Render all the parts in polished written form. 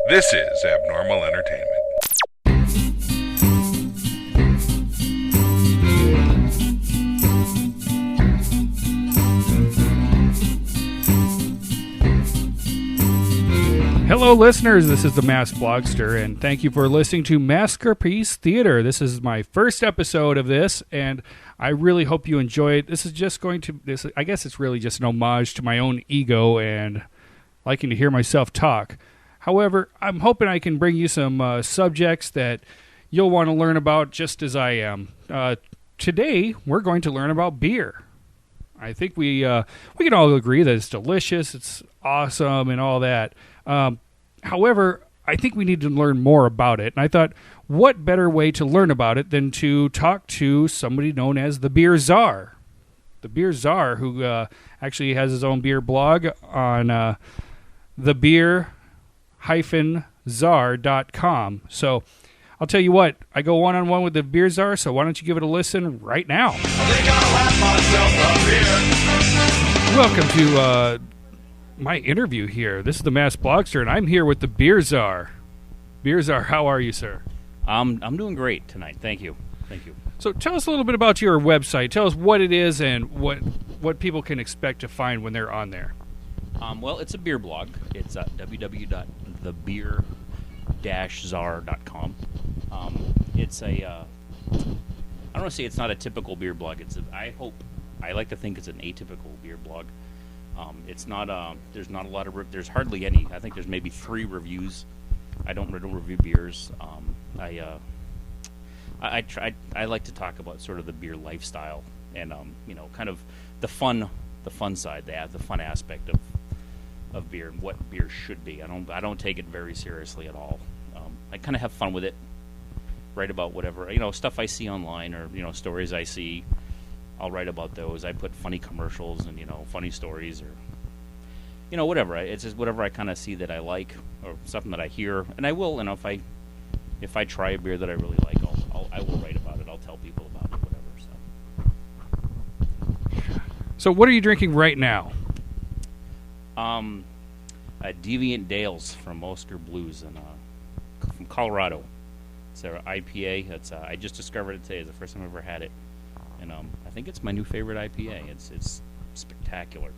This is Abnormal Entertainment. Hello, listeners. This is the Masked Blogster, and thank you for listening to Maskerpiece Theater. This is my first episode of this, and I really hope you enjoy it. This is just I guess it's really just an homage to my own ego and liking to hear myself talk. However, I'm hoping I can bring you some subjects that you'll want to learn about just as I am. Today, we're going to learn about beer. I think we can all agree that it's delicious, it's awesome, and all that. However, I think we need to learn more about it. And I thought, what better way to learn about it than to talk to somebody known as the Beer Czar? The Beer Czar, who actually has his own beer blog on thebeer-czar.com. So I'll tell you what, I go one-on-one with the Beer Czar, so why don't you give it a listen right now? Welcome to my interview here. This is the Masked Blogster, and I'm here with the Beer Czar. Beer Czar, how are you, sir? I'm doing great tonight. Thank you. So tell us a little bit about your website. Tell us what it is and what people can expect to find when they're on there. Well, it's a beer blog. It's www.thebeer-czar.com. It's a I don't want to say it's not a typical beer blog. I like to think it's an atypical beer blog. It's not. There's not a lot of. There's hardly any. I think there's maybe 3 reviews. I don't review beers. I like to talk about sort of the beer lifestyle and kind of the fun side. The fun aspect of beer and what beer should be. I don't take it very seriously at all. I kind of have fun with it. Write about whatever stuff I see online or stories I see. I'll write about those. I put funny commercials and funny stories or whatever. It's just whatever I kind of see that I like or something that I hear, and I will. And if I try a beer that I really like, I will write about it. I'll tell people about it, whatever. So what are you drinking right now? Deviant Dales from Oscar Blues from Colorado. It's an IPA. I just discovered it today. It's the first time I've ever had it. And I think it's my new favorite IPA. It's spectacular.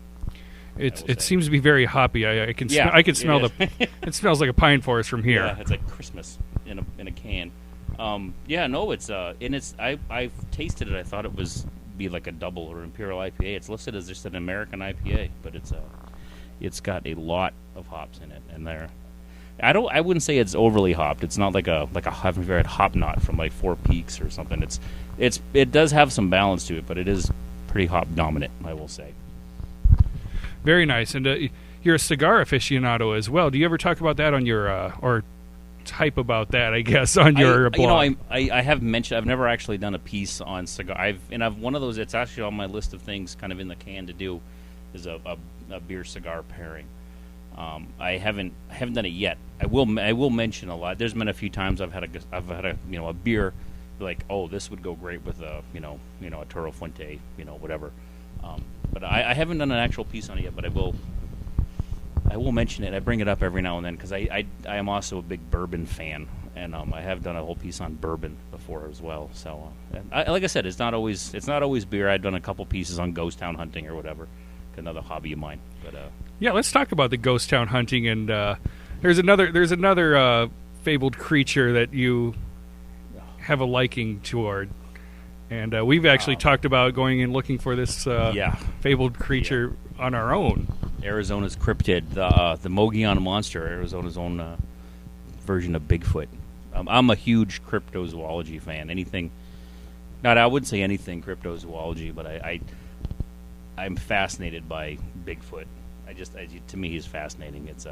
It seems to be very hoppy. I can smell it smells like a pine forest from here. Yeah, it's like Christmas in a can. I've tasted it. I thought it was be like a double or imperial IPA. It's listed as just an American IPA, but it's got a lot of hops in it, and I wouldn't say it's overly hopped. It's not like a haven't you had Hop Knot from like Four Peaks or something. It does have some balance to it, but it is pretty hop dominant, I will say. Very nice. And you're a cigar aficionado as well. Do you ever talk about that on your or type about that? I guess on your blog. I have mentioned. I've never actually done a piece on cigar. I've one of those. It's actually on my list of things, kind of in the can to do, is a beer cigar pairing. I haven't done it yet. I will mention a lot. There's been a few times I've had a beer like, oh, this would go great with a Toro Fuente, whatever. But I haven't done an actual piece on it yet. But I will mention it. I bring it up every now and then because I am also a big bourbon fan, and I have done a whole piece on bourbon before as well. So like I said, it's not always beer. I've done a couple pieces on ghost town hunting or whatever. Another hobby of mine. But yeah, let's talk about the ghost town hunting. And there's another fabled creature that you have a liking toward, and we've actually talked about going and looking for this fabled creature on our own. Arizona's cryptid, the Mogollon monster, Arizona's own version of Bigfoot. I'm a huge cryptozoology fan. I wouldn't say anything cryptozoology, but I'm fascinated by Bigfoot. To me, he's fascinating. It's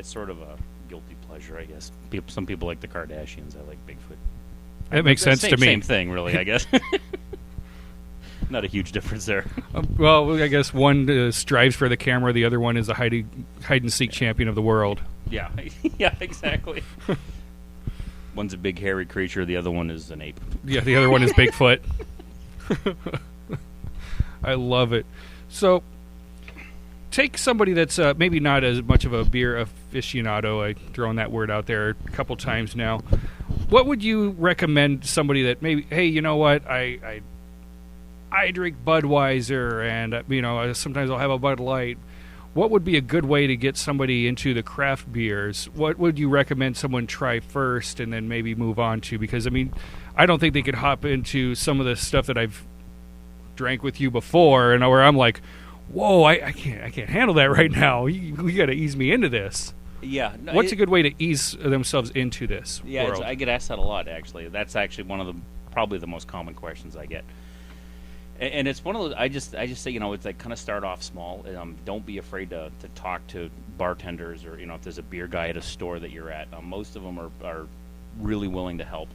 sort of a guilty pleasure, I guess. Some people like the Kardashians. I like Bigfoot. That makes sense to me. Same thing, really, I guess. Not a huge difference there. Well, I guess one strives for the camera. The other one is a hide and seek champion of the world. Yeah, yeah, exactly. One's a big hairy creature. The other one is an ape. Yeah, the other one is Bigfoot. I love it. So take somebody that's maybe not as much of a beer aficionado. I've thrown that word out there a couple times now. What would you recommend somebody that maybe, hey, you know what, I drink Budweiser, and sometimes I'll have a Bud Light. What would be a good way to get somebody into the craft beers? What would you recommend someone try first and then maybe move on to? Because, I mean, I don't think they could hop into some of the stuff that I've drank with you before, and where I'm like, whoa, I can't handle that right now. You got to ease me into this. Yeah. No, What's a good way to ease themselves into this world? I get asked that a lot, actually. That's actually one of probably the most common questions I get. And it's one of those. I just say, it's like kind of start off small. Don't be afraid to talk to bartenders, or if there's a beer guy at a store that you're at. Most of them are really willing to help.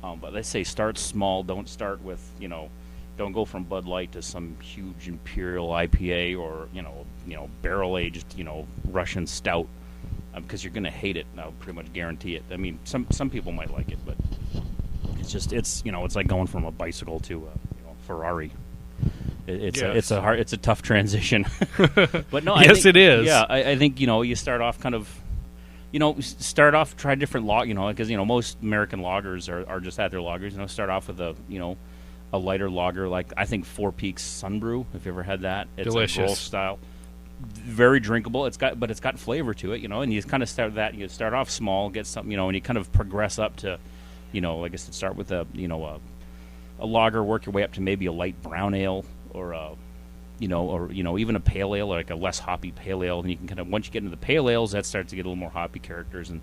But let's say start small. Don't start with don't go from Bud Light to some huge Imperial IPA or barrel aged Russian stout, because you're going to hate it. I'll pretty much guarantee it. I mean, some people might like it, but it's like going from a bicycle to Ferrari. It's a tough transition. But no, yes, it is. Yeah, I think you start off kind of try different because most American lagers are just at their lagers. Start off with a lighter lager, like I think Four Peaks Sunbrew. If you ever had that, it's delicious. A Grolsch style, very drinkable. It's got flavor to it, and you kind of start that. You start off small, get something, and you kind of progress up to, like I said, start with a lager, work your way up to maybe a light brown ale or even a pale ale, like a less hoppy pale ale. And you can kind of, once you get into the pale ales, that starts to get a little more hoppy characters, and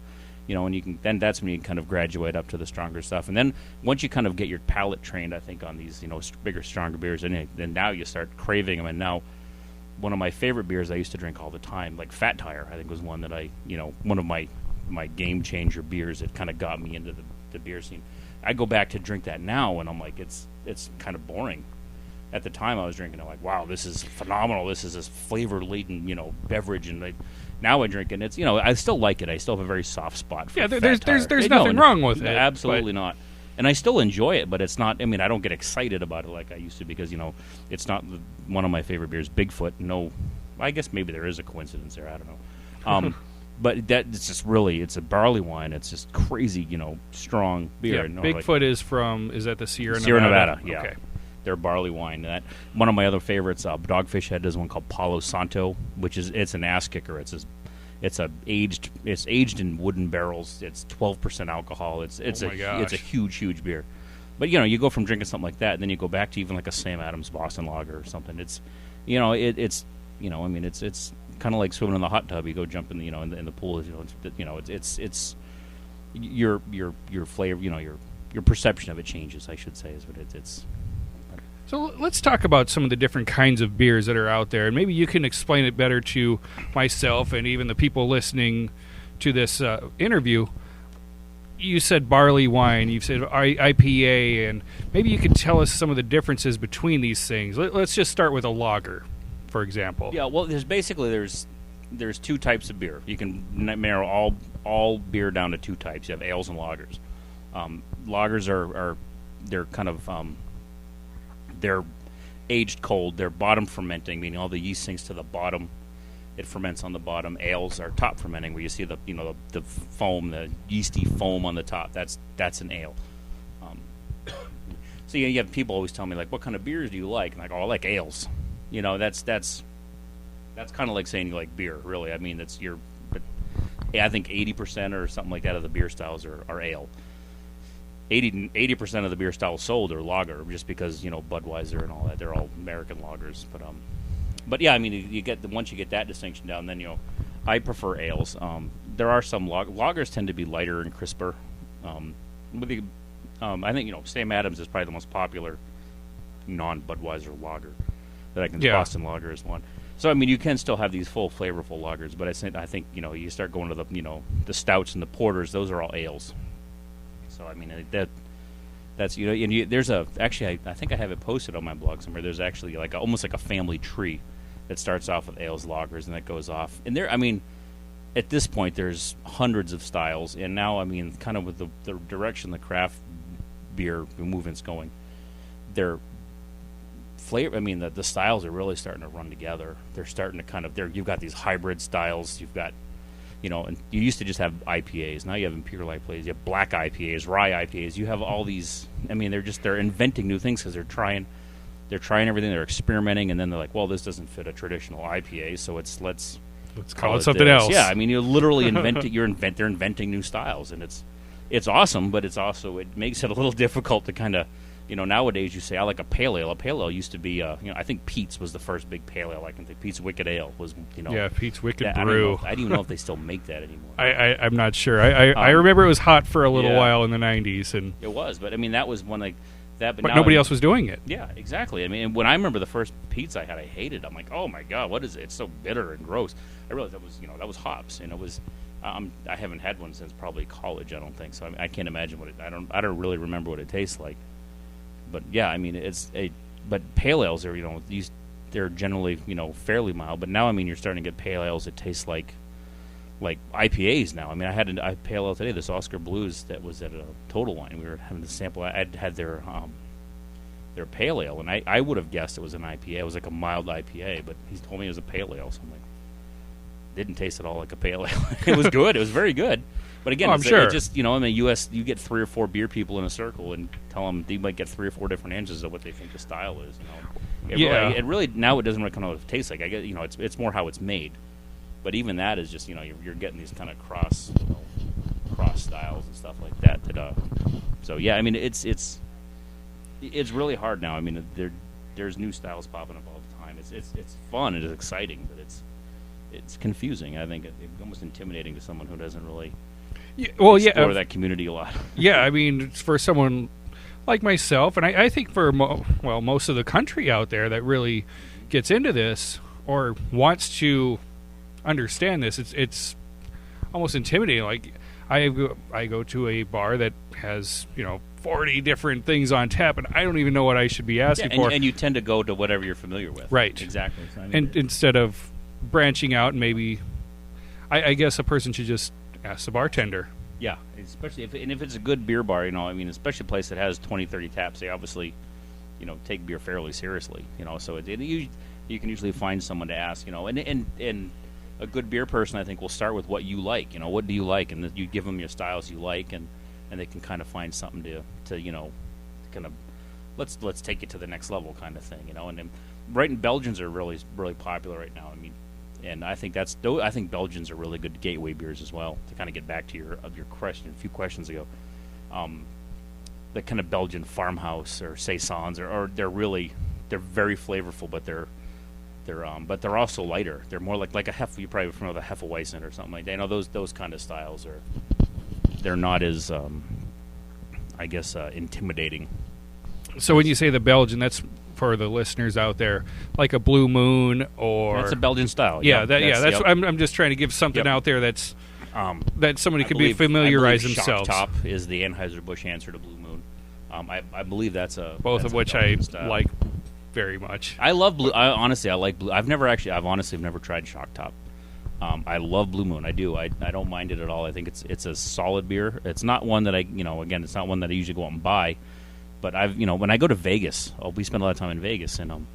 and you can that's when you can kind of graduate up to the stronger stuff. And then once you kind of get your palate trained, I think, on these bigger, stronger beers, and then now you start craving them. And now one of my favorite beers I used to drink all the time, like Fat Tire, I think was one that one of my game changer beers that kind of got me into the beer scene. I go back to drink that now, and I'm like, it's kind of boring. At the time, I was drinking it like, wow, this is phenomenal. This is this flavor-laden, beverage, and now I drink it. And it's, I still like it. I still have a very soft spot for there's nothing wrong with it. Absolutely not. And I still enjoy it, but it's not. I mean, I don't get excited about it like I used to, because it's not one of my favorite beers. Bigfoot. No, I guess maybe there is a coincidence there. I don't know. But it's just really, it's a barley wine. It's just crazy, strong beer. Yeah, Bigfoot is that the Sierra Nevada? Sierra Nevada, yeah. Okay. Their barley wine. That one of my other favorites, Dogfish Head does one called Palo Santo, which it's an ass kicker. It's aged in wooden barrels. It's 12% alcohol. It's a huge beer. But you go from drinking something like that, and then you go back to even like a Sam Adams Boston Lager or something. It's it's kind of like swimming in the hot tub. You go jump in the in the pool. It's your flavor. Your perception of it changes, I should say, is what it's. So let's talk about some of the different kinds of beers that are out there, and maybe you can explain it better to myself and even the people listening to this interview. You said barley wine, you've said IPA, and maybe you could tell us some of the differences between these things. Let's just start with a lager, for example. Yeah, well, there's two types of beer. You can narrow all beer down to two types. You have ales and lagers. Lagers are they're kind of they're aged cold. They're bottom fermenting, meaning all the yeast sinks to the bottom. It ferments on the bottom. Ales are top fermenting, where you see the foam, the yeasty foam on the top. That's an ale. So you have people always tell me, like, what kind of beers do you like? And I go, I like ales. That's kind of like saying you like beer, really. I mean, I think 80% or something like that of the beer styles are ale. 80% of the beer styles sold are lager, just because Budweiser and all that, they're all American lagers. But yeah, I mean, once you get that distinction down, then I prefer ales. There are some lagers tend to be lighter and crisper. I think Sam Adams is probably the most popular non-Budweiser lager that I can. Yeah. Boston Lager is one. So I mean, you can still have these full flavorful lagers, but I think you start going to the stouts and the porters; those are all ales. So I mean that's and there's actually I think I have it posted on my blog somewhere. There's actually almost like a family tree that starts off with ales, lagers, and that goes off. And there, I mean, at this point, there's hundreds of styles, and now I mean, kind of with the direction the craft beer movement's going, they're flavor. I mean, the styles are really starting to run together. They're starting to kind of. You've got these hybrid styles. You've got, and you used to just have IPAs. Now you have imperial IPAs. You have black IPAs, rye IPAs. You have all these. I mean, they're inventing new things because they're trying everything. They're experimenting, and then they're like, well, this doesn't fit a traditional IPA, so let's call it something else. Yeah, I mean, you literally invent it. They're inventing new styles, and it's awesome, but it makes it a little difficult to kind of. Nowadays you say, I like a pale ale. A pale ale used to be, I think Pete's was the first big pale ale I can think. Pete's Wicked Ale was, Yeah, Pete's Wicked Brew. Brew. I don't even know if they still make that anymore. I'm not sure. I remember it was hot for a little while in the 90s. And it was, but I mean, that was one like that. But nobody else was doing it. Yeah, exactly. I mean, when I remember the first Pete's I had, I hated it. I'm like, oh my God, what is it? It's so bitter and gross. I realized that was hops, and it was. I haven't had one since probably college. I don't think so. I can't imagine what it. I don't really remember what it tastes like. But yeah, I mean, but pale ales are they're generally fairly mild. But now I mean, you're starting to get pale ales that taste like IPAs now. I mean, I had a pale ale today, this Oscar Blues that was at a Total Wine. We were having the sample. I'd had their pale ale, and I would have guessed it was an IPA. It was like a mild IPA, but he told me it was a pale ale. So I'm like, didn't taste at all like a pale ale. It was good. It was very good. But again, I'm sure. It just in the U.S., you get 3 or 4 beer people in a circle and tell them they might get 3 or 4 different answers of what they think the style is. It really now it doesn't really know what it tastes like. I get it's more how it's made. But even that is just you're getting these kind of cross styles and stuff like that. So yeah, I mean it's really hard now. I mean there's new styles popping up all the time. It's fun. It's exciting, but it's confusing. I think it's almost intimidating to someone who doesn't really. Explore that community a lot. Yeah, I mean, for someone like myself, and I think for most of the country out there that really gets into this or wants to understand this, it's almost intimidating. Like I go to a bar that has 40 different things on tap, and I don't even know what I should be asking for. And you tend to go to whatever you're familiar with, right? Exactly. So, and instead of branching out, maybe I guess a person should just ask the bartender. Yeah, especially if it's a good beer bar, especially a place that has 20, 30 taps, they obviously, take beer fairly seriously, so you can usually find someone to ask, and a good beer person, I think, will start with what you like, what do you like, and you give them your styles you like, and they can kind of find something to kind of, let's take it to the next level kind of thing, and Belgians are really, really popular right now, I mean, and I think Belgians are really good gateway beers as well. To kind of get back to your question a few questions ago, the kind of Belgian farmhouse or saisons, or they're very flavorful, but they're also lighter. They're more like a Hef. You probably familiar with a Hefeweizen or something like that. Those kind of styles they're not as intimidating. So when you say the Belgian, that's for the listeners out there, like a Blue Moon or that's a Belgian style. Yeah, I'm just trying to give something out there that's that somebody could be familiarize themselves. Shock Top is the Anheuser-Busch answer to Blue Moon. I believe that's of which I like very much. I love Blue. I like Blue. I've honestly never tried Shock Top. I love Blue Moon. I do. I don't mind it at all. I think it's a solid beer. It's not one that it's not one that I usually go out and buy. But when I go to Vegas, we spend a lot of time in Vegas, and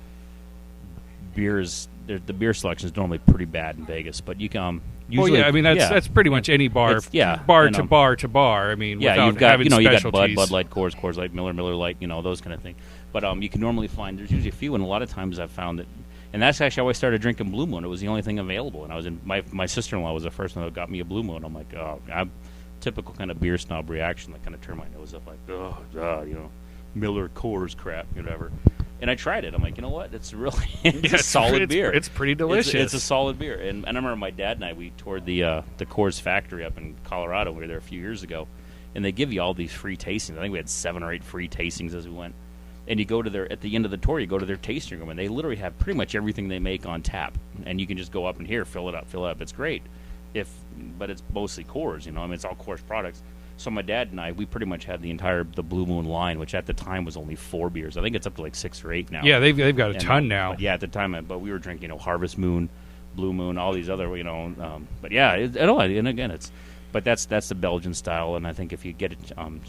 the beer selection is normally pretty bad in Vegas. But you can usually, I mean that's pretty much any bar, bar to bar. I mean, you've got you got Bud Light, Coors Light, Miller Light, those kind of thing. But you can normally find there's usually a few, and a lot of times I've found that, and that's actually how I started drinking Blue Moon. It was the only thing available, and I was in my sister-in-law was the first one that got me a Blue Moon. I'm like, typical kind of beer snob reaction, like kind of turn my nose up, like, oh God, Miller Coors crap, whatever. And I tried it. I'm like, you know what? It's really it's a solid beer. It's pretty delicious. It's a solid beer. And I remember my dad and I, we toured the Coors factory up in Colorado. We were there a few years ago, and they give you all these free tastings. I think we had 7 or 8 free tastings as we went. And you go to at the end of the tour, you go to their tasting room, and they literally have pretty much everything they make on tap. And you can just go up and fill it up. It's great. But it's mostly Coors, it's all Coors products. So my dad and I, we pretty much had the Blue Moon line, which at the time was only 4 beers. I think it's up to like 6 or 8 now. Yeah, they've got a ton now. But at the time, but we were drinking, Harvest Moon, Blue Moon, all these other, but yeah, and again, but that's the Belgian style, and I think if you get it,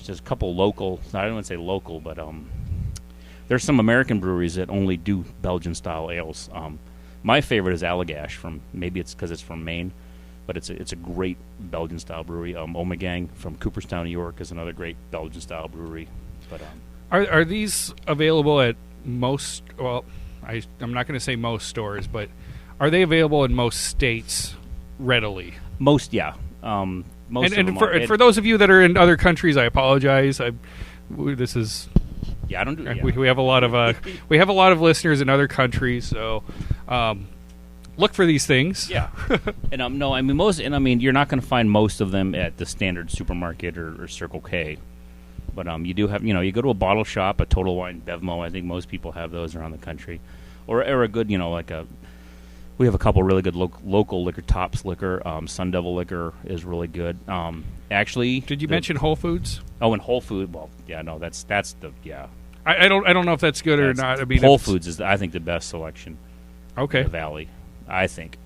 just a couple local, I don't want to say local, but There's some American breweries that only do Belgian-style ales. My favorite is Allagash from, maybe it's because it's from Maine, but it's a great Belgian-style brewery. Omegang from Cooperstown, New York is another great Belgian-style brewery. But Are these available at most, well, I'm not going to say most stores, but are they available in most states readily? Most, yeah. Most of them are. For those of you that are in other countries, I apologize. This is... Yeah, I don't do. Yeah. We have a lot of listeners in other countries, so look for these things. Yeah, and no, I mean most, and I mean you're not going to find most of them at the standard supermarket or Circle K, but you do have, you go to a bottle shop, a Total Wine, Bevmo. I think most people have those around the country, or a good, we have a couple really good local liquor. Tops Liquor, Sun Devil Liquor is really good. Actually, did you mention Whole Foods? Oh, and Whole Food. Well, yeah, no, that's the yeah. I don't know if that's good or not. I mean, Whole Foods is, I think, the best selection. Okay. In the Valley, I think,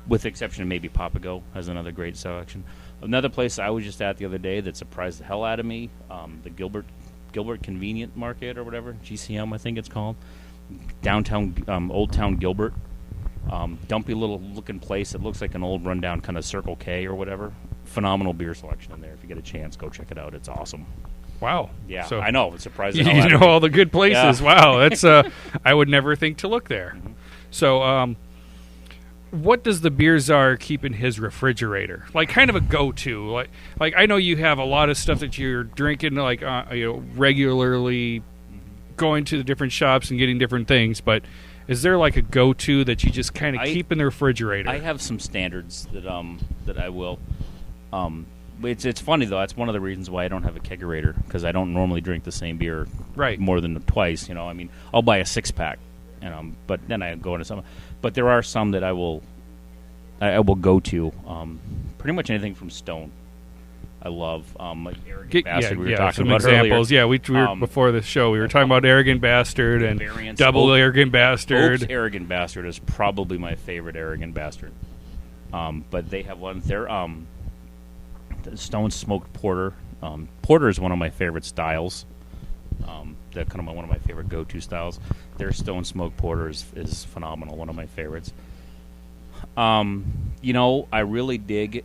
with the exception of maybe Papago has another great selection. Another place I was just at the other day that surprised the hell out of me, the Gilbert Convenient Market or whatever, GCM I think it's called, downtown Old Town Gilbert. Dumpy little looking place. It looks like an old rundown kind of Circle K or whatever. Phenomenal beer selection in there. If you get a chance, go check it out. It's awesome. Wow. Yeah, so I know. It's surprising. You know all the good places. Yeah. Wow. That's I would never think to look there. Mm-hmm. So, what does the beer czar keep in his refrigerator? Like, kind of a go-to. Like I know you have a lot of stuff that you're drinking, like regularly, going to the different shops and getting different things, but. Is there like a go-to that you just kind of keep in the refrigerator? I have some standards that I will. It's funny though. That's one of the reasons why I don't have a kegerator, because I don't normally drink the same beer more than twice. I mean, I'll buy a 6-pack, but then I go into some. But there are some that I will go to. Pretty much anything from Stone. I love like Arrogant Bastard. We were talking some about examples. earlier. Yeah, we were before the show. We were talking about Arrogant Bastard and variants. Double Arrogant Bastard. Oak's Arrogant Bastard is probably my favorite Arrogant Bastard. But they have one. They're Stone Smoked Porter. Porter is one of my favorite styles. That's kind of one of my favorite go-to styles. Their Stone Smoked Porter is phenomenal. One of my favorites. I really dig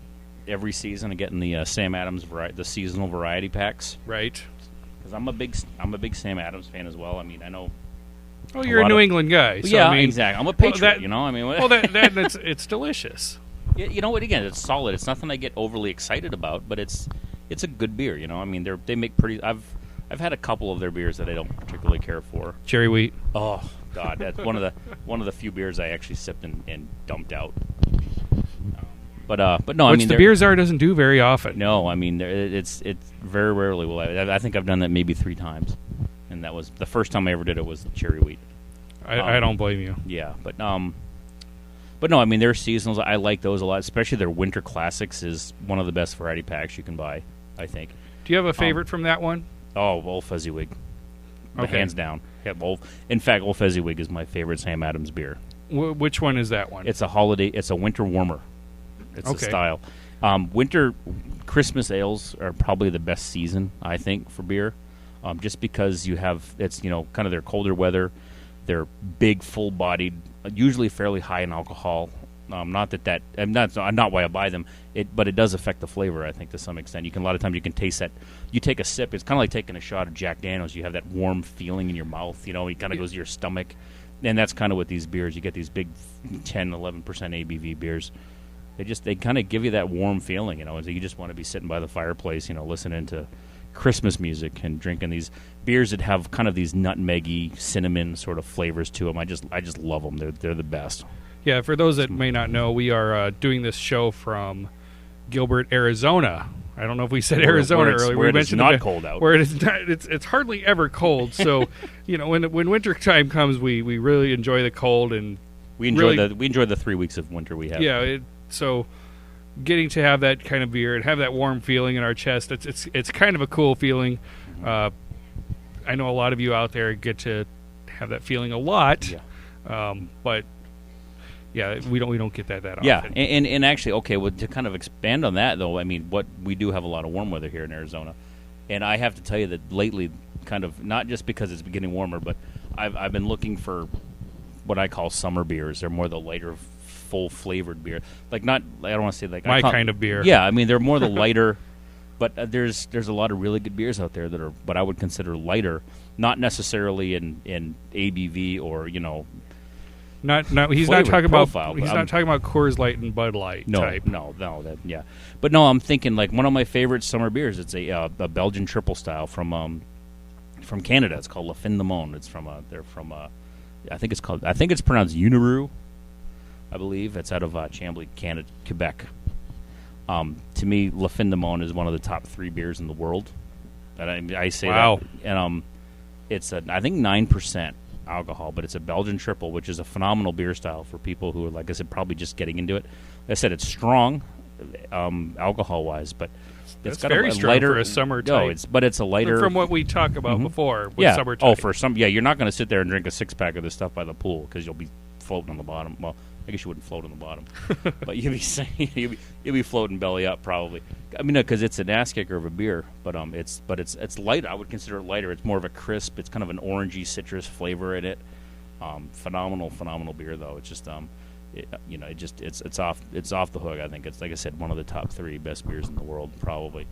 every season of getting the Sam Adams the seasonal variety packs, right? Because I'm a big Sam Adams fan as well. I mean, I know. Oh, you're a New England guy. So yeah, I mean, exactly. I'm a patriot. It's delicious. You know what? Again, it's solid. It's nothing I get overly excited about, but it's a good beer. I mean, they make pretty. I've had a couple of their beers that I don't particularly care for. Cherry wheat. Oh God, that's one of the few beers I actually sipped and dumped out. But no, I mean, the beer czar doesn't do very often. No, I mean, it's very rarely will I think I've done that maybe 3 times, and that was the first time I ever did it was cherry wheat. I don't blame you. Yeah, but no, I mean, their seasonals, I like those a lot. Especially their Winter Classics is one of the best variety packs you can buy, I think. Do you have a favorite from that one? Oh, Old Fezziwig, hands down. Yeah, in fact, Old Fezziwig is my favorite Sam Adams beer. Which one is that one? It's a winter warmer. It's a style. Winter Christmas ales are probably the best season, I think, for beer, just because it's kind of their colder weather. They're big, full-bodied, usually fairly high in alcohol. Not why I buy them, but it does affect the flavor, I think, to some extent. A lot of times you can taste that. You take a sip, it's kind of like taking a shot of Jack Daniels. You have that warm feeling in your mouth. It kind of goes to your stomach, and that's kind of what these beers. You get these big 10, 11% ABV beers. They kind of give you that warm feeling, you just want to be sitting by the fireplace, listening to Christmas music and drinking these beers that have kind of these nutmeggy, cinnamon sort of flavors to them. I just love them. They're the best. Yeah, for those that may not know, we are doing this show from Gilbert, Arizona. I don't know if we said Arizona earlier. Where it's not cold out. Where it is not, it's hardly ever cold. So, when winter time comes, we really enjoy the cold, and we enjoy the 3 weeks of winter we have. Yeah. So getting to have that kind of beer and have that warm feeling in our chest, it's kind of a cool feeling. I know a lot of you out there get to have that feeling a lot. Yeah. But yeah, we don't get that often. Yeah, and actually, okay, well, to kind of expand on that though, I mean, we do have a lot of warm weather here in Arizona, and I have to tell you that lately, kind of not just because it's getting warmer, but I've been looking for what I call summer beers. They're more the lighter, full flavored beer. Like not, I don't want to say like My kind of beer. Yeah, I mean they're more the lighter. But there's a lot of really good beers out there that are what I would consider lighter, not necessarily in ABV or Not he's flavor not talking profile, about but not talking about Coors Light and Bud Light type. No, yeah. But no, I'm thinking like one of my favorite summer beers. It's a Belgian triple style from Canada. It's called La Fin de Monde. It's from they're from I think it's pronounced Uniru, I believe. It's out of Chambly, Canada, Quebec. To me, La Fin de Monde is one of the top 3 beers in the world. And I say wow. that, and it's I think 9% alcohol, but it's a Belgian triple, which is a phenomenal beer style for people who are, like I said, probably just getting into it. Like I said, it's strong, alcohol wise, but it's got very a strong lighter for a summer type. No, it's a lighter from what we talked about before with yeah. summer type. Oh, for some, yeah, you're not going to sit there and drink a 6-pack of this stuff by the pool because you'll be floating on the bottom. Well, I guess you wouldn't float on the bottom, but you'll be floating belly up probably. I mean, because it's an ass kicker of a beer, but it's light. I would consider it lighter. It's more of a crisp. It's kind of an orangey citrus flavor in it. Phenomenal beer though. It's just it's off the hook. I think it's, like I said, one of the top 3 best beers in the world probably.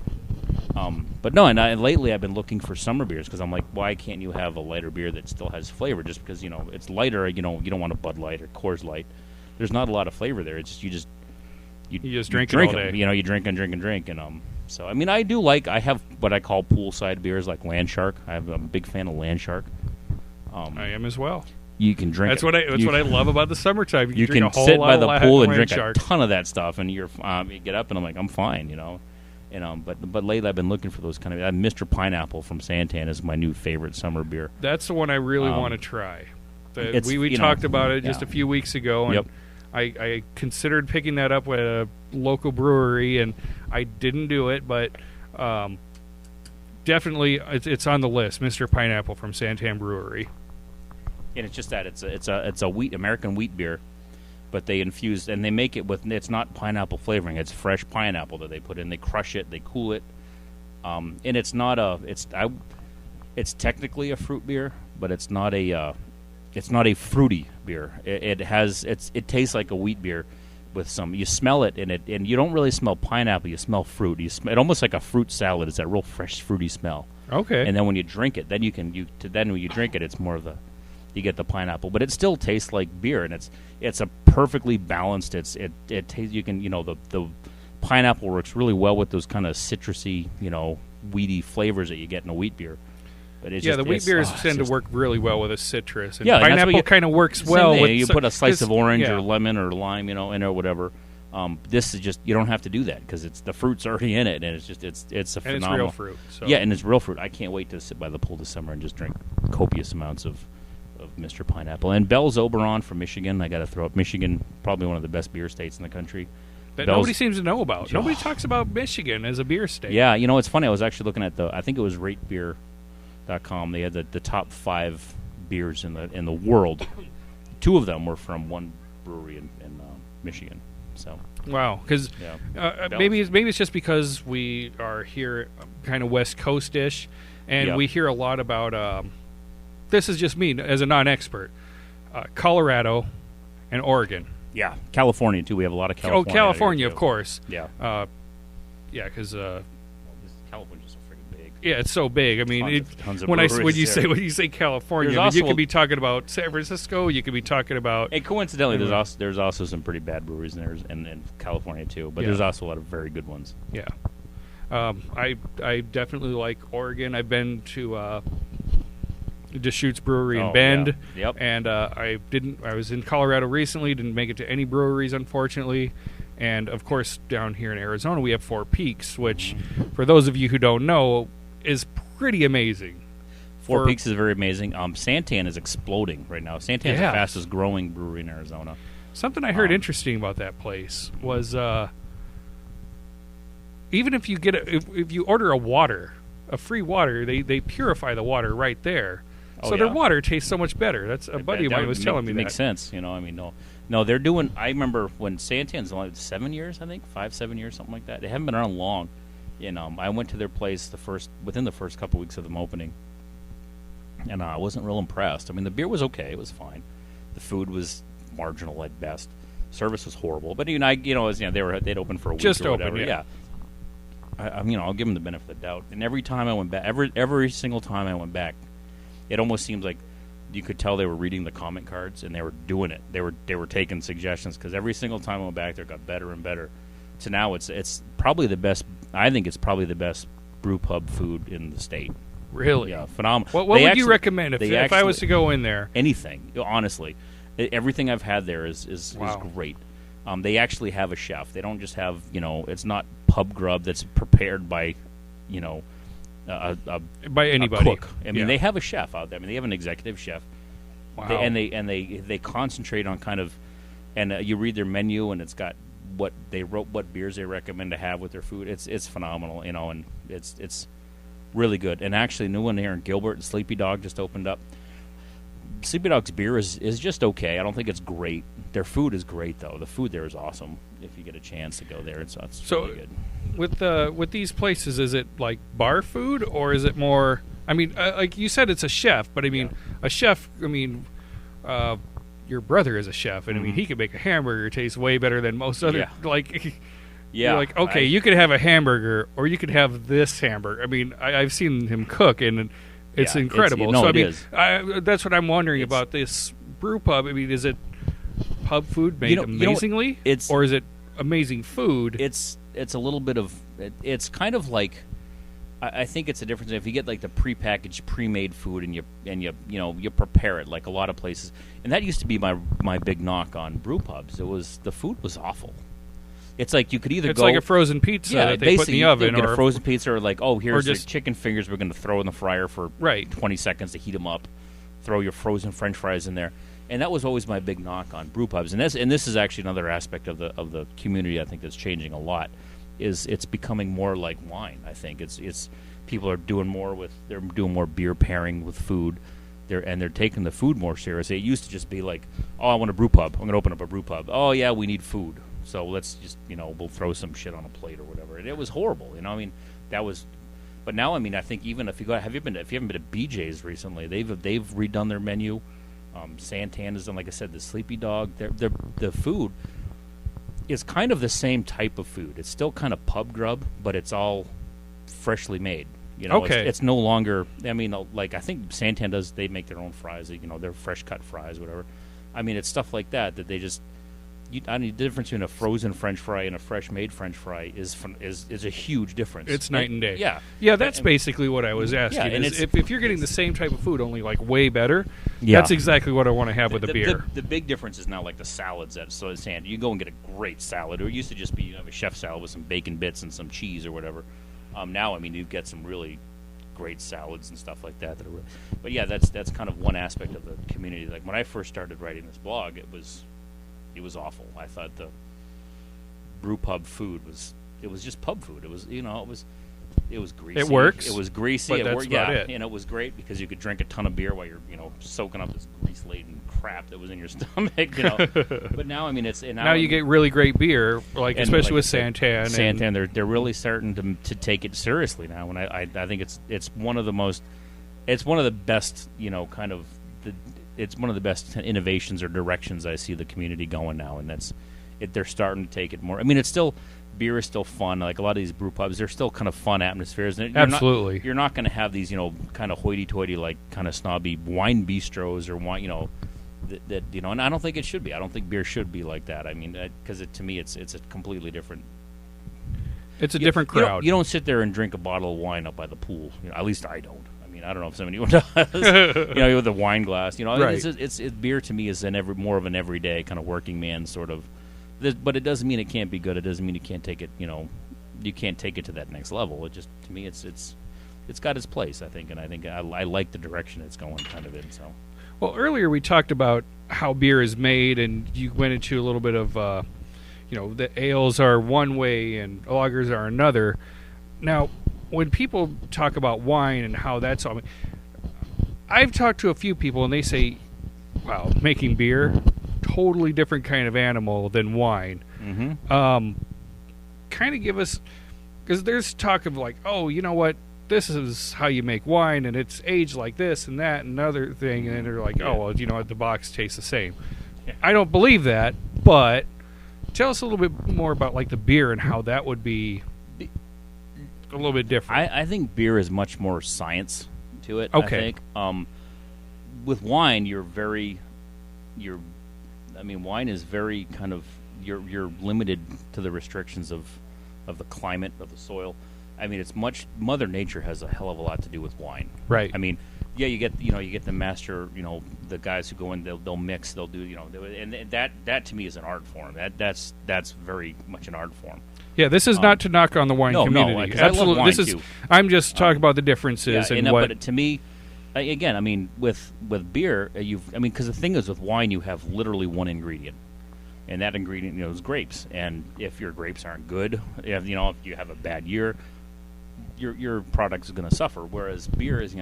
But no, and lately I've been looking for summer beers because I'm like, why can't you have a lighter beer that still has flavor? Just because it's lighter, you don't want a Bud Light or Coors Light. There's not a lot of flavor there. It's just you just drink it all day. You drink and drink, and so I mean I have what I call poolside beers like Land Shark. I'm a big fan of Land Shark. I am as well. You can drink. That's what I love about the summertime. You drink can a whole sit lot by of the pool and Land drink Shark. a ton of that stuff, and you get up and I'm like, I'm fine, But lately I've been looking for those kind of. Mr. Pineapple from Santan is my new favorite summer beer. That's the one I really want to try. We you talked know, about it just yeah. a few weeks ago, and Yep. I considered picking that up at a local brewery, and I didn't do it, but definitely it's on the list. Mr. Pineapple from Santan Brewery. And it's just that it's a American wheat beer, but they infuse and they make it with, it's not pineapple flavoring. It's fresh pineapple that they put in. They crush it, they cool it, and it's not it's technically a fruit beer, but it's not a fruity beer. It tastes like a wheat beer with some. You smell it and you don't really smell pineapple. You smell fruit. You smell it almost like a fruit salad. It's that real fresh fruity smell. Okay. And then when you drink it, then when you drink it, it's more of you get the pineapple, but it still tastes like beer, and it's a perfectly balanced. It tastes. You can the pineapple works really well with those kind of citrusy weedy flavors that you get in a wheat beer. But it's the wheat beers tend to work really well with a citrus, and pineapple kind of works well with. You put a slice of orange or lemon or lime, in or whatever. This is just, you don't have to do that because the fruit's already in it, and it's a phenomenal. And it's real fruit. So. Yeah, and it's real fruit. I can't wait to sit by the pool this summer and just drink copious amounts of Mr. Pineapple. And Bell's Oberon from Michigan. I got to throw up Michigan, probably one of the best beer states in the country. That nobody seems to know about. Nobody talks about Michigan as a beer state. Yeah, it's funny. I was actually looking at I think it was ratebeer.com. They had the top 5 beers in the world. 2 of them were from one brewery in Michigan. So wow, because maybe it's just because we are here, kind of West Coast-ish, and we hear a lot about. This is just me as a non-expert. Colorado and Oregon. Yeah, California too. We have a lot of California. Oh, California, of course. Yeah. Because California's just so freaking big. yeah, it's so big. I mean, tons of when you breweries say California, you could be talking about San Francisco. You could be talking about. And coincidentally, there's also some pretty bad breweries in there, in California too. But there's also a lot of very good ones. Yeah. I definitely like Oregon. I've been to Deschutes Brewery in Bend. Yeah. Yep. And I was in Colorado recently, didn't make it to any breweries, unfortunately. And, of course, down here in Arizona, we have Four Peaks, which, for those of you who don't know, is pretty amazing. Four Peaks is very amazing. Santan is exploding right now. Santan is the fastest growing brewery in Arizona. Something I heard interesting about that place was even if you if you order a free water, they purify the water right there. So their water tastes so much better. That's a buddy of mine was telling me that. Makes sense. No, they're doing. I remember when Santan's only 7 years, I think 5-7 years, something like that. They haven't been around long. I went to their place within the first couple weeks of them opening, and I wasn't real impressed. I mean, the beer was okay; it was fine. The food was marginal at best. Service was horrible, but they'd open for a week Just or open, whatever. yeah. I'll give them the benefit of the doubt. And every time I went back, every single time I went back, it almost seems like you could tell they were reading the comment cards and they were doing it. They were taking suggestions, because every single time I went back there, it got better and better. So now it's probably the best. I think it's probably the best brew pub food in the state. Really? Yeah, phenomenal. What would you recommend if I was to go in there? Anything, honestly. Everything I've had there is great. They actually have a chef. They don't just have, it's not pub grub that's prepared by, by anybody. A cook. I mean, they have a chef out there. I mean, they have an executive chef. Wow. They concentrate on kind of, and you read their menu, and it's got what beers they recommend to have with their food. It's phenomenal, and it's really good. And actually, new one here in Gilbert, Sleepy Dog just opened up. Sleepy Dog's beer is just okay. I don't think it's great. Their food is great, though. The food there is awesome. If you get a chance to go there, it's really good. With these places, is it like bar food, or is it more? I mean, like you said, it's a chef, but I mean, a chef. I mean, your brother is a chef, and I mean, he can make a hamburger taste way better than most other. Yeah. Like, yeah, you're like, okay, you could have a hamburger, or you could have this hamburger. I mean, I've seen him cook, and it's incredible. That's what I'm wondering about this brew pub. I mean, is it pub food made amazingly, or is it amazing food? It's a little bit of. It's kind of like. I think it's a difference if you get like the prepackaged, pre-made food and you prepare it like a lot of places. And that used to be my big knock on brew pubs. It was the food was awful. It's like you could either it's like a frozen pizza that they put in the oven, or a frozen pizza, or like here's just chicken fingers we're going to throw in the fryer for 20 seconds to heat them up. Throw your frozen French fries in there, and that was always my big knock on brew pubs. And this is actually another aspect of the community I think that's changing a lot. Is it's becoming more like wine. I think it's people are doing more beer pairing with food. They're taking the food more seriously. It used to just be like, oh, I want a brew pub. I'm going to open up a brew pub. Oh yeah, we need food. So let's just we'll throw some shit on a plate or whatever. And it was horrible. I mean that was. But now I mean I think even if you haven't been to BJ's recently, they've redone their menu. Santan has done, like I said, the Sleepy Dog. The food. It's kind of the same type of food. It's still kind of pub grub, but it's all freshly made. Okay. It's no longer. I mean, like I think Santan does. They make their own fries. They're fresh cut fries, whatever. I mean, it's stuff like that they just. The difference between a frozen French fry and a fresh made French fry is a huge difference. It's night and day. Yeah. That's basically what I was asking. Yeah, and if you're getting the same type of food, only like way better. That's exactly what I want to have with the beer. The big difference is now like the salads at Santan. You go and get a great salad, or it used to just be you have a chef salad with some bacon bits and some cheese or whatever. Now, I mean, you get some really great salads and stuff like that. But yeah, that's kind of one aspect of the community. Like when I first started writing this blog, it was awful. I thought the brew pub food was just pub food. It was it was greasy. It works. It was greasy. But it that's worked, about it. And it was great because you could drink a ton of beer while you're soaking up this grease laden crap that was in your stomach. But now I mean now you get really great beer, especially with Santan. Santan, they're really starting to take it seriously now, and I think it's one of the best it's one of the best innovations or directions I see the community going now, and they're starting to take it more. I mean, beer is still fun. Like a lot of these brew pubs, they're still kind of fun atmospheres. Absolutely, you're not going to have these kind of hoity-toity like kind of snobby wine bistros or wine that and I don't think it should be. I don't think beer should be like that. I mean, because to me, it's a completely different. It's a different crowd. You don't sit there and drink a bottle of wine up by the pool. At least I don't. I don't know if somebody does. With a wine glass. Right. It's beer to me is more of an everyday kind of working man sort of. But it doesn't mean it can't be good. It doesn't mean you can't take it. You can't take it to that next level. It just to me, it's got its place. I think, and I think I like the direction it's going kind of in. So. Well, earlier we talked about how beer is made, and you went into a little bit of, the ales are one way and lagers are another. Now, when people talk about wine and how that's all, I've talked to a few people and they say, wow, making beer, totally different kind of animal than wine. Mm-hmm. Kind of give us, because there's talk of like, oh, you know what, this is how you make wine, and it's aged like this and that and another thing, and then they're like, oh, well, you know what, the box tastes the same. Yeah. I don't believe that, but tell us a little bit more about like the beer and how that would be a little bit different. I think beer is much more science to it. Okay. I think with wine, wine is very kind of you're limited to the restrictions of the climate of the soil. I mean, it's much. Mother Nature has a hell of a lot to do with wine. Right. I mean, yeah, you get the master, the guys who go in, they'll mix, they'll do, and that to me is an art form. That's very much an art form. Yeah, this is not to knock on the wine community. No, 'cause absolutely. I love wine too. I'm just talking about the differences and what. But to me, again, I mean, with beer, because the thing is, with wine, you have literally one ingredient, and that ingredient, is grapes. And if your grapes aren't good, if you have a bad year, your product is going to suffer. Whereas beer is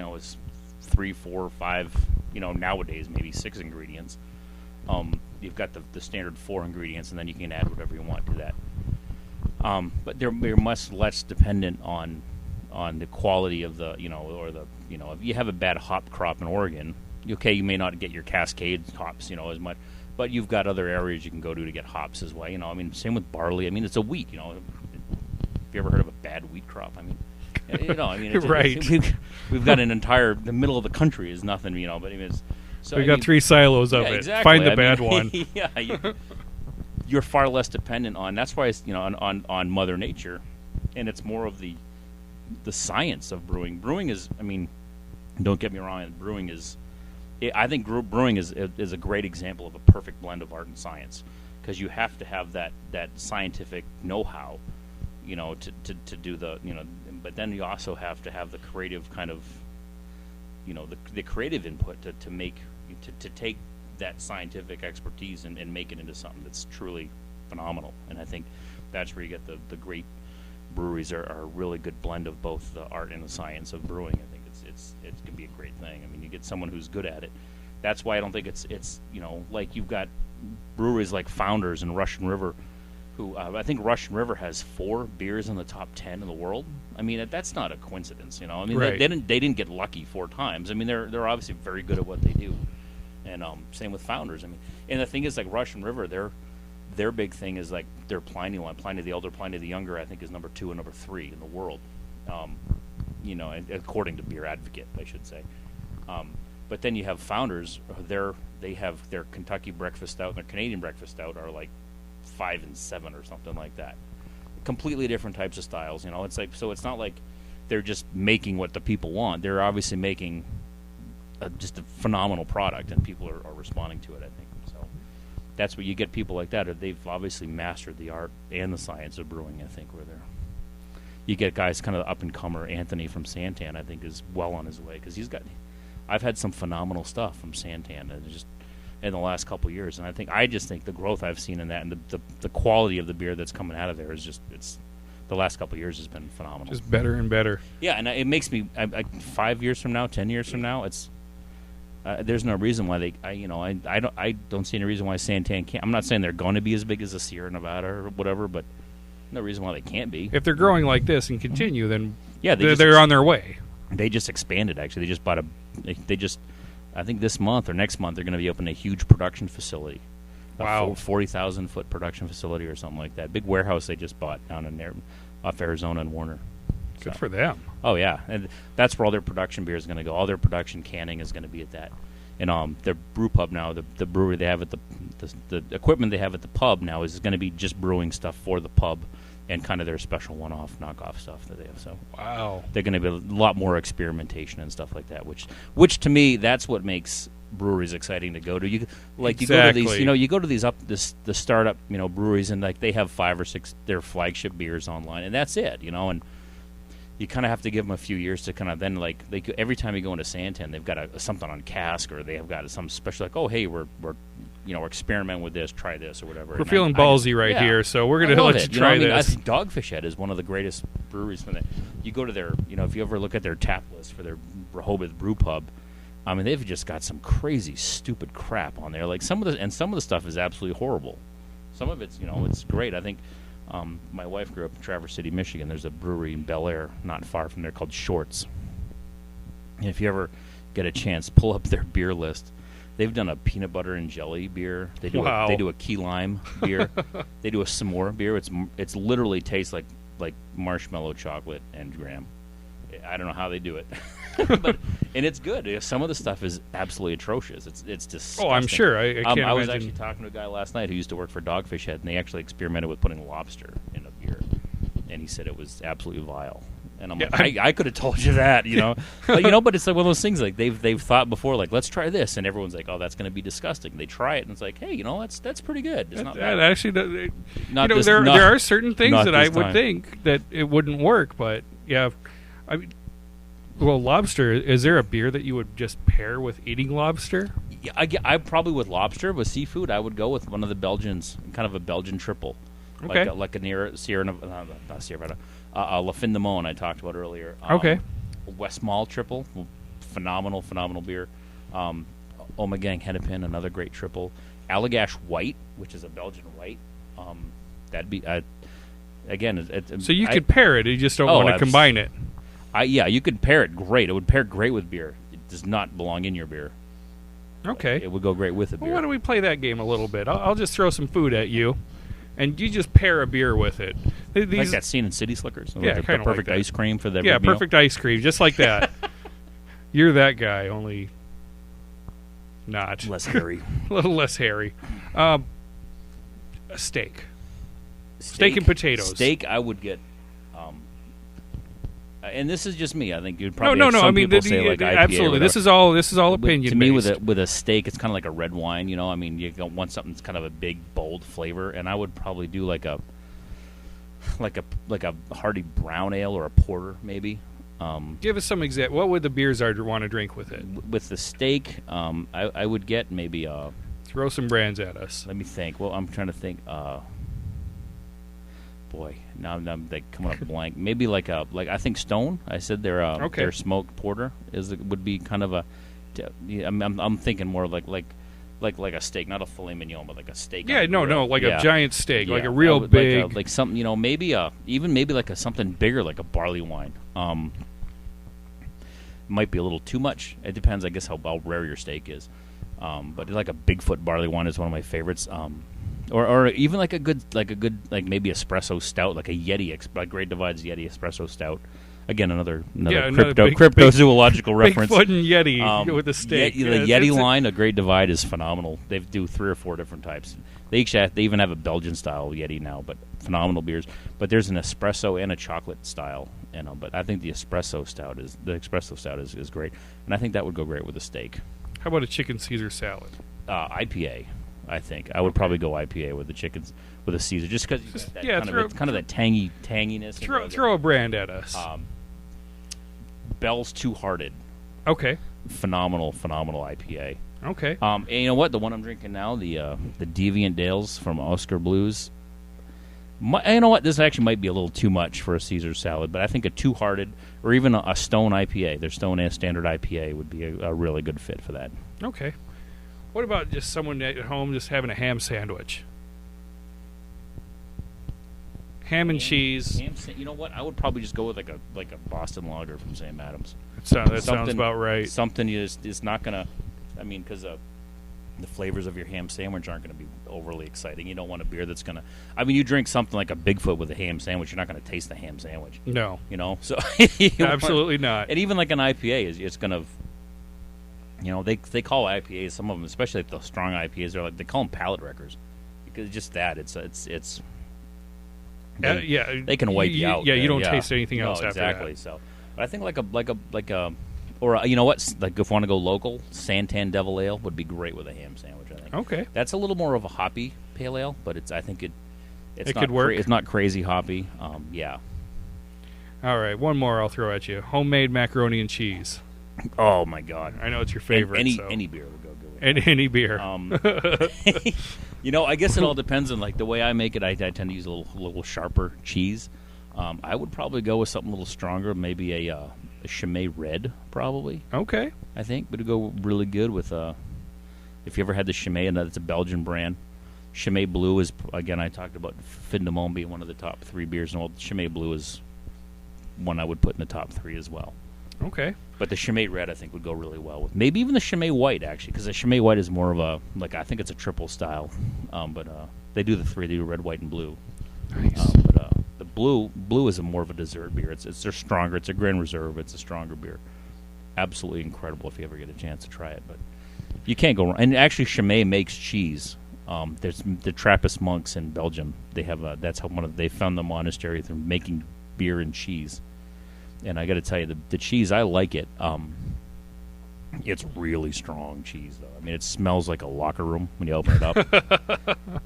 3, 4, 5, nowadays maybe 6 ingredients. You've got the standard 4 ingredients, and then you can add whatever you want to that. But they're much less dependent on the quality of the if you have a bad hop crop in Oregon, you may not get your Cascade hops as much, but you've got other areas you can go to get hops as well. Same with barley. I mean, it's a wheat. Have you ever heard of a bad wheat crop? I mean. Right. We've got the middle of the country is nothing, but we got 3 silos of it. Exactly. Find the bad one. Yeah, you're far less dependent on. That's why it's on Mother Nature, and it's more of the science of brewing. Brewing is, don't get me wrong, brewing is. I think brewing is a great example of a perfect blend of art and science, because you have to have that scientific know-how. To do the, but then you also have to have the creative kind of, the creative input to make, to take that scientific expertise and make it into something that's truly phenomenal. And I think that's where you get the great breweries are a really good blend of both the art and the science of brewing. I think it can be a great thing. I mean, you get someone who's good at it. That's why I don't think it's like you've got breweries like Founders and Russian River, who I think Russian River has 4 beers in the top 10 in the world. I mean, that's not a coincidence, Right. They didn't get lucky 4 times. I mean, they're obviously very good at what they do, and same with Founders. I mean, and the thing is, like Russian River, their big thing is like their Pliny one, Pliny the Elder, Pliny the Younger. I think is number 2 and number 3 in the world. According to Beer Advocate, I should say. But then you have Founders. They have their Kentucky Breakfast Stout and their Canadian Breakfast Stout are like 5 and 7 or something like that. Completely different types of styles, It's like, so it's not like they're just making what the people want. They're obviously making just a phenomenal product, and people are responding to it, I think. So that's where you get people like that. Or they've obviously mastered the art and the science of brewing, I think, where you get guys kind of up and comer. Anthony from Santan, I think, is well on his way, because I've had some phenomenal stuff from Santan, and just in the last couple of years, and I just think the growth I've seen in that, and the quality of the beer that's coming out of there is just the last couple of years has been phenomenal. Just better and better. Yeah, and it makes me 5 years from now, 10 years from now, it's there's no reason why I don't see any reason why Santan can't. I'm not saying they're going to be as big as a Sierra Nevada or whatever, but no reason why they can't be. If they're growing like this and continue, then they're on their way. They just expanded. Actually, they just bought I think this month or next month they're going to be opening a huge production facility. Wow. A 40,000 foot production facility or something like that. Big warehouse they just bought down in there, off Arizona and Warner. Good for them. Oh yeah, and that's where all their production beer is going to go. All their production canning is going to be at that. And their brew pub now, the brewery they have at the equipment they have at the pub now is going to be just brewing stuff for the pub, and kind of their special one-off, knockoff stuff that they have. So wow, they're going to be a lot more experimentation and stuff like that. Which to me, that's what makes breweries exciting to go to. You go to these, you go to the startup, breweries, and like they have 5 or 6 their flagship beers online, and that's it, and you kind of have to give them a few years to kind of then every time you go into Santan, they've got something on cask, or they have got some special we're experimenting with this, try this or whatever. We're feeling ballsy here, so we're going to let you try this. I think Dogfish Head is one of the greatest breweries. You go to their, if you ever look at their tap list for their Rehoboth Brew Pub, I mean, they've just got some crazy, stupid crap on there. Like some of the stuff is absolutely horrible. Some of it's, it's great. I think My wife grew up in Traverse City, Michigan. There's a brewery in Bel Air, not far from there, called Shorts. And if you ever get a chance, pull up their beer list. They've done a peanut butter and jelly beer. They do Wow. they do a key lime beer. They do a s'more beer. It's literally tastes like marshmallow chocolate and graham. I don't know how they do it, and it's good. Some of the stuff is absolutely atrocious. It's disgusting. Oh, I'm sure. I can't I was imagine. actually talking to a guy last night who used to work for Dogfish Head, and they actually experimented with putting lobster in a beer, and he said it was absolutely vile. And I'm like, I could have told you that, but it's like one of those things. Like they've thought before, like let's try this, and everyone's like, oh, that's going to be disgusting. They try it, and it's like, hey, that's pretty good. It's not bad. Actually, Not this- there not- there are certain things not that I this would time. think that it wouldn't work, but yeah, I mean, well, lobster. Is there a beer that you would just pair with eating lobster? Yeah, I probably with lobster, with seafood, I would go with one of the Belgians, kind of a Belgian triple, Okay. like a Sierra Nevada, not Sierra Nevada, La Fin de Mon I talked about earlier. Okay. West Mall triple, phenomenal beer. Omegang Hennepin, another great triple. Allagash White, which is a Belgian white. That'd be again. So you could pair it. You just don't want to combine it. Yeah, you could pair it great. It would pair great with beer. It does not belong in your beer. Okay. It would go great with a beer. Well, why don't we play that game a little bit? I'll just throw some food at you, and you just pair a beer with it. Like that scene in City Slickers. Yeah, the kinda like perfect that. ice cream for the Yeah, meal. perfect ice cream, just like that. You're that guy, only not. Less hairy. A little less hairy. A steak. Steak and potatoes. Steak, I would get. And this is just me. I think you'd probably No. have some I mean, people say like IPA or absolutely. whatever. This is all opinion. To me, based. with a steak, it's kind of like a red wine. I mean, you don't want something that's kind of a big, bold flavor, and I would probably do like a hearty brown ale or a porter, maybe. Give us some example. What would the beers want to drink with it? With the steak, I would get maybe. Throw some brands at us. Let me think. Well, I'm trying to think. Boy, now I'm like coming up blank. Maybe like I think Stone. I said their smoked porter would be kind of a. I'm thinking more like a steak, not a filet mignon, but like a steak. Yeah, like Yeah. a giant steak, like Yeah, a real big, like something. Maybe maybe like something bigger, like a barley wine. Might be a little too much. It depends, I guess, how rare your steak is. But like a Bigfoot barley wine is one of my favorites. Or even like a good maybe espresso stout, like a Yeti, like Great Divide's Yeti espresso stout. Again, another cryptozoological reference. Bigfoot and Yeti with a steak. The Yeti line, a Great Divide, is phenomenal. They do 3 or 4 different types. They even have a Belgian style Yeti now, but phenomenal beers. But there's an espresso and a chocolate style, But I think the espresso stout is great, and I think that would go great with a steak. How about a chicken Caesar salad? IPA. I think I would probably go IPA with the chickens with a Caesar, just because kind of that tanginess. Throw a brand at us. Bell's Two Hearted. Okay. Phenomenal IPA. Okay. And you know what? The one I'm drinking now, the Deviant Dales from Oscar Blues. You know what? This actually might be a little too much for a Caesar salad, but I think a Two Hearted or even a Stone IPA, their Stone Standard IPA, would be a really good fit for that. Okay. What about just someone at home just having a ham sandwich? Ham and cheese. You know what? I would probably just go with like a Boston Lager from Sam Adams. That sounds about right. Something is not gonna. I mean, because the flavors of your ham sandwich aren't going to be overly exciting. You don't want a beer that's going to. I mean, you drink something like a Bigfoot with a ham sandwich, you're not going to taste the ham sandwich. No. So absolutely not. And even like an IPA it's going to. They call IPAs, some of them, especially like the strong IPAs, they call them palate wreckers because it's just that it's. They can wipe you out. Yeah, you don't taste anything else after exactly. that. So, but I think like a or you know what? Like if you want to go local, Santan Devil Ale would be great with a ham sandwich. I think. Okay. That's a little more of a hoppy pale ale, but I think it could work. It's not crazy hoppy. Yeah. All right, one more I'll throw at you: homemade macaroni and cheese. Oh my God! I know it's your favorite. Any beer would go good with any beer. I guess it all depends on like the way I make it. I tend to use a little sharper cheese. I would probably go with something a little stronger, maybe a Chimay Red, probably. Okay. I think, but it'd go really good with if you ever had the Chimay, and that's a Belgian brand. Chimay Blue is, again, I talked about Findamon being one of the top 3 beers in the world. Chimay Blue is one I would put in the top 3 as well. Okay. But the Chimay Red, I think, would go really well with maybe even the Chimay White, actually, because the Chimay White is more of a, like, I think it's a triple style. But they do the 3. They do red, white, and blue. Nice. But the blue is more of a dessert beer. It's stronger. It's a Grand Reserve. It's a stronger beer. Absolutely incredible if you ever get a chance to try it. But you can't go wrong. And actually, Chimay makes cheese. There's the Trappist monks in Belgium. They have that's how they found the monastery through making beer and cheese. And I got to tell you, the cheese, I like it. It's really strong cheese, though. I mean, it smells like a locker room when you open it up.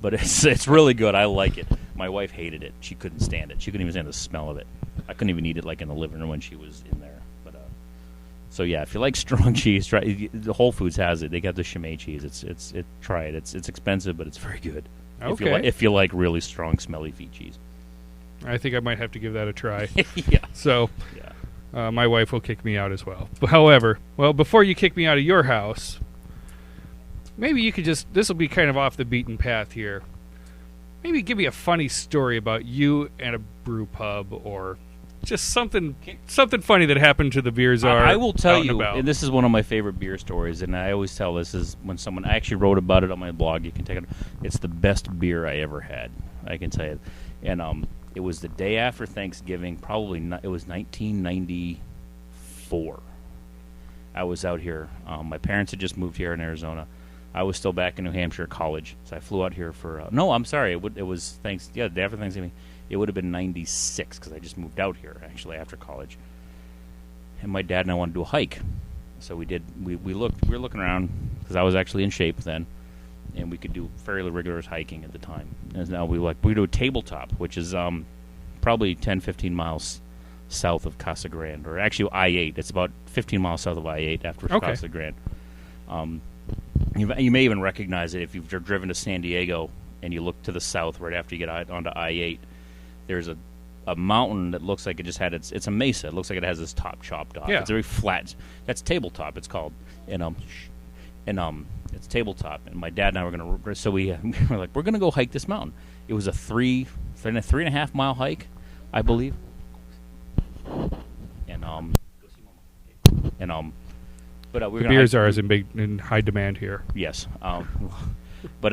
But it's really good. I like it. My wife hated it. She couldn't stand it. She couldn't even stand the smell of it. I couldn't even eat it like in the living room when she was in there. But so yeah, if you like strong cheese, try the Whole Foods has it. They got the Chimay cheese. Try it. It's expensive, but it's very good. Okay. If you like really strong, smelly feet cheese. I think I might have to give that a try. Yeah. So, yeah. My wife will kick me out as well. However, before you kick me out of your house, maybe you could this will be kind of off the beaten path here. Maybe give me a funny story about you and a brew pub, or just something funny that happened to the beer czar. I will tell you, about. and this is one of my favorite beer stories, and I always tell this is when someone, I actually wrote about it on my blog. You can take it. It's the best beer I ever had. I can tell you. And it was the day after Thanksgiving, it was 1994. I was out here. My parents had just moved here in Arizona. I was still back in New Hampshire at college, so I flew out here for... no, I'm sorry. It was the day after Thanksgiving. It would have been 96, because I just moved out here, actually, after college. And my dad and I wanted to do a hike. So we did. We were looking around, because I was actually in shape then, and we could do fairly rigorous hiking at the time. And now we do a tabletop, which is probably 10, 15 miles south of Casa Grande, or actually I-8. It's about 15 miles south of I-8 after Casa Grande. You may even recognize it if you've driven to San Diego and you look to the south right after you get onto I-8. There's a mountain that looks like it just had it's a mesa. It looks like it has this top chopped off. Yeah. It's very flat. That's tabletop. It's called, and it's tabletop. And my dad and I were gonna, so we were like, we're gonna go hike this mountain. It was a 3.5 mile hike, I believe. But the beer czar is in high demand here. Yes, but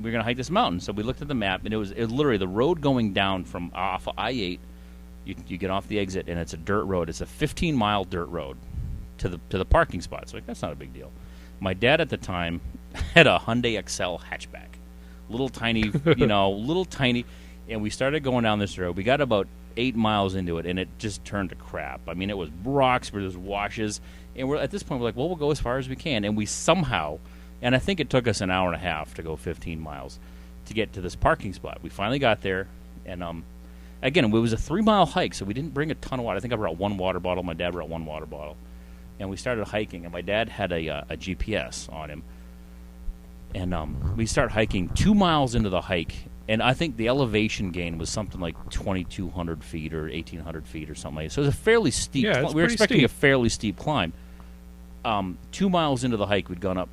we're gonna hike this mountain. So we looked at the map, and it was literally the road going down from off of I-8. You get off the exit, and it's a dirt road. It's a 15-mile dirt road to the parking spot. So that's not a big deal. My dad at the time had a Hyundai Excel hatchback, little tiny, little tiny, and we started going down this road. We got about 8 miles into it, and it just turned to crap. I mean, it was rocks, but there was washes, and we're at this point we're like, well, we'll go as far as we can, and we somehow, and I think it took us an hour and a half to go 15 miles to get to this parking spot. We finally got there, and again, it was a 3-mile hike, so we didn't bring a ton of water. I think I brought 1 water bottle. My dad brought 1 water bottle. And we started hiking, and my dad had a GPS on him. And we started hiking 2 miles into the hike, and I think the elevation gain was something like 2,200 feet or 1,800 feet or something like that. So it was a fairly steep climb. We were expecting a fairly steep climb. 2 miles into the hike, we'd gone up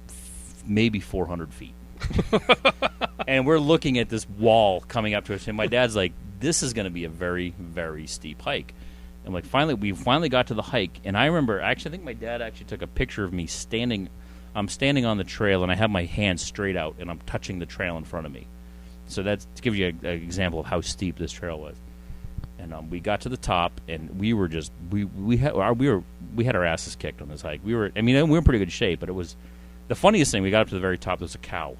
maybe 400 feet. And we're looking at this wall coming up to us, and my dad's like, this is going to be a very, very steep hike. And we finally got to the hike, and I remember, I think my dad actually took a picture of me standing. I'm standing on the trail, and I have my hands straight out, and I'm touching the trail in front of me. So that's to give you an example of how steep this trail was. And we got to the top, and we were just we had our asses kicked on this hike. We were in pretty good shape, but it was the funniest thing. We got up to the very top. There was a cow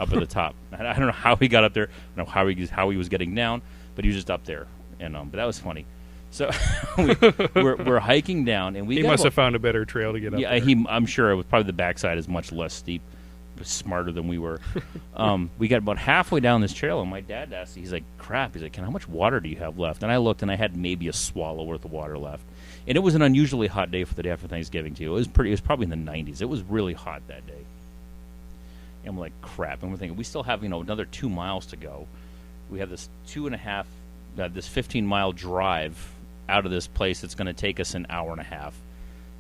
up at the top. I don't know how he got up there. I don't know how he was getting down, but he was just up there, and but that was funny. So we're hiking down, and he must have found a better trail to get up. Yeah, I'm sure it was probably the backside is much less steep, but smarter than we were. We got about halfway down this trail, and my dad asked, he's like, "Crap!" He's like, "How much water do you have left?" And I looked, and I had maybe a swallow worth of water left. And it was an unusually hot day for the day after Thanksgiving too. It was probably in the 90s. It was really hot that day. And I'm like, "Crap!" And we're thinking we still have another 2 miles to go. We have this 2.5, this 15-mile drive out of this place. It's going to take us an hour and a half,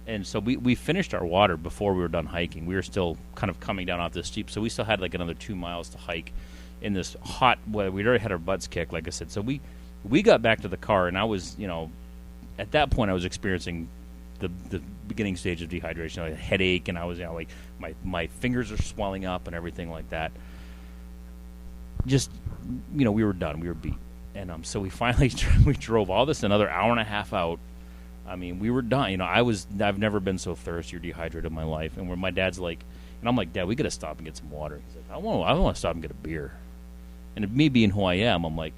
And so we finished our water before we were done hiking. We were still kind of coming down off this steep, so we still had like another 2 miles to hike in this hot weather. We'd already had our butts kicked, like I said. So we got back to the car, and I was, at that point I was experiencing the beginning stage of dehydration. I had a headache, and I was, like my fingers are swelling up and everything like that. Just, we were done. We were beat. And so we finally we drove all this another hour and a half out. I mean, we were done. I've never been so thirsty or dehydrated in my life. And where my dad's like, and I'm like, Dad, we got to stop and get some water. He's like, I want to stop and get a beer. And me being who I am, I'm like,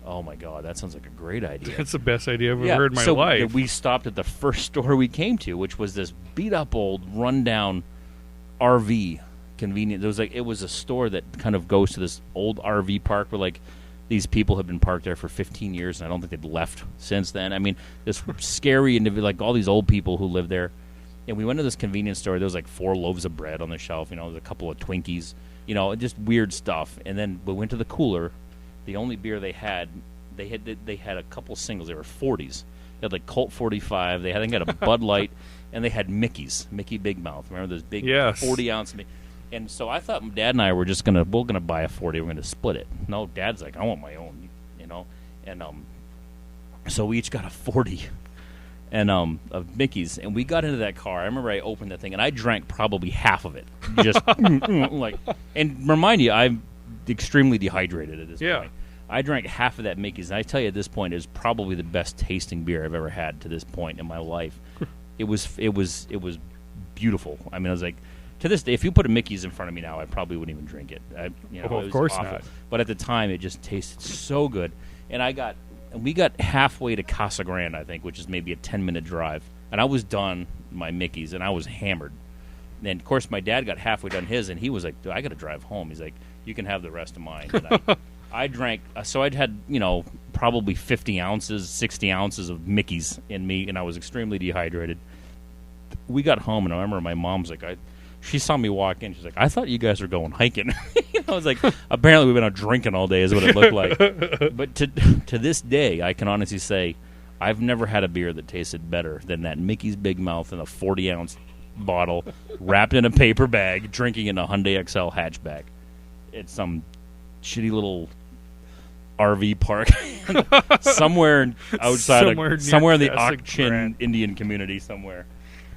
oh my God, that sounds like a great idea. That's the best idea I've ever heard in my life. We stopped at the first store we came to, which was this beat up old rundown RV convenience. It was a store that kind of goes to this old RV park where like these people have been parked there for 15 years, and I don't think they've left since then. I mean, this scary individual, like all these old people who live there. And we went to this convenience store. There was like 4 loaves of bread on the shelf. There's a couple of Twinkies. Just weird stuff. And then we went to the cooler. The only beer they had a couple singles. They were 40s. They had like Colt 45. They had a Bud Light, and they had Mickey Big Mouth. Remember those big 40-ounce? And so I thought Dad and I were just we're gonna buy a 40. We're gonna split it. No, Dad's like, I want my own. And so we each got a 40. And of Mickey's, and we got into that car. I remember I opened that thing, and I drank probably half of it. Just and remind you, I'm extremely dehydrated at this point. I drank half of that Mickey's, and I tell you, at this point, it was probably the best tasting beer I've ever had to this point in my life. It was beautiful. I mean, I was like, to this day, if you put a Mickey's in front of me now, I probably wouldn't even drink it. It was of course awful. not. But at the time, it just tasted so good, and we got halfway to Casa Grande, I think, which is maybe a 10-minute drive. And I was done my Mickey's, and I was hammered. And, of course, my dad got halfway done his, and he was like, I got to drive home. He's like, you can have the rest of mine. And I drank, so I'd had, probably 50 ounces, 60 ounces of Mickey's in me, and I was extremely dehydrated. We got home, and I remember my mom's like, she saw me walk in. She's like, I thought you guys were going hiking. I was like, apparently we've been out drinking all day is what it looked like. But to this day, I can honestly say I've never had a beer that tasted better than that Mickey's Big Mouth in a 40-ounce bottle wrapped in a paper bag, drinking in a Hyundai XL hatchback. It's some shitty little RV park somewhere outside, somewhere in the Ak-Chin Indian community somewhere.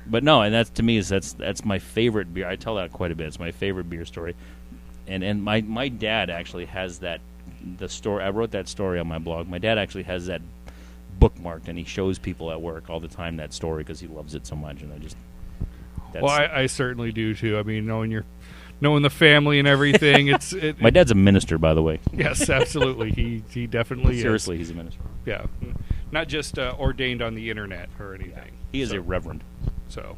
But no, and that's to me that's my favorite beer. I tell that quite a bit. It's my favorite beer story, and my dad actually has the story. I wrote that story on my blog. My dad actually has that bookmarked, and he shows people at work all the time that story because he loves it so much. And I certainly do too. I mean, knowing the family and everything, my dad's a minister, by the way. Yes, absolutely. He definitely Seriously, he's a minister. Yeah, not just ordained on the internet or anything. Yeah. He is a reverend. So,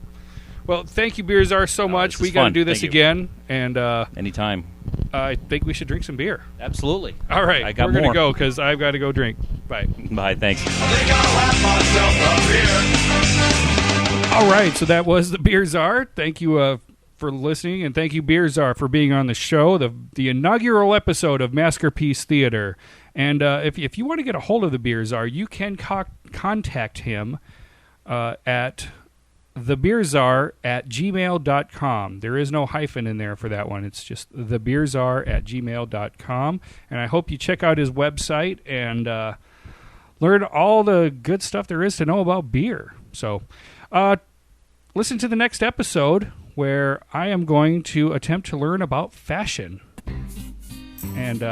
well, thank you, Beer Czar, so much. We got to do this again, and anytime. I think we should drink some beer. Absolutely. All right, we're going to go because I've got to go drink. Bye. Bye. Thanks. I think I'll have myself a beer. All right, so that was the Beer Czar. Thank you for listening, and thank you, Beer Czar, for being on the show, the inaugural episode of Maskerpiece Theater. And if you want to get a hold of the Beer Czar, you can contact him at thebeerzar@gmail.com. There is no hyphen in there for that one. It's just thebeerzar@gmail.com. And I hope you check out his website and learn all the good stuff there is to know about beer. So listen to the next episode where I am going to attempt to learn about fashion. And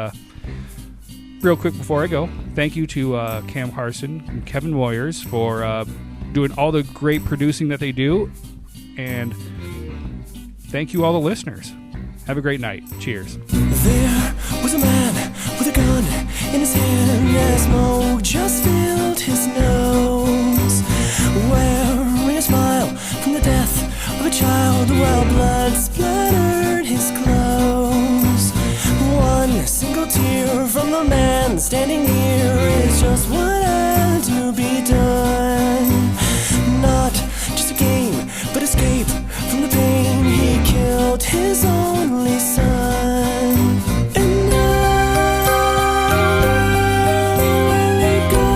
real quick before I go, thank you to Cam Harson and Kevin Moyers for doing all the great producing that they do. And thank you all the listeners. Have a great night. Cheers. There was a man with a gun in his hand as smoke just filled his nose, wearing a smile from the death of a child while blood splattered his clothes. One single tear from the man standing near is just what had to be done. Not just a game, but escape from the pain. He killed his only son. And now where they go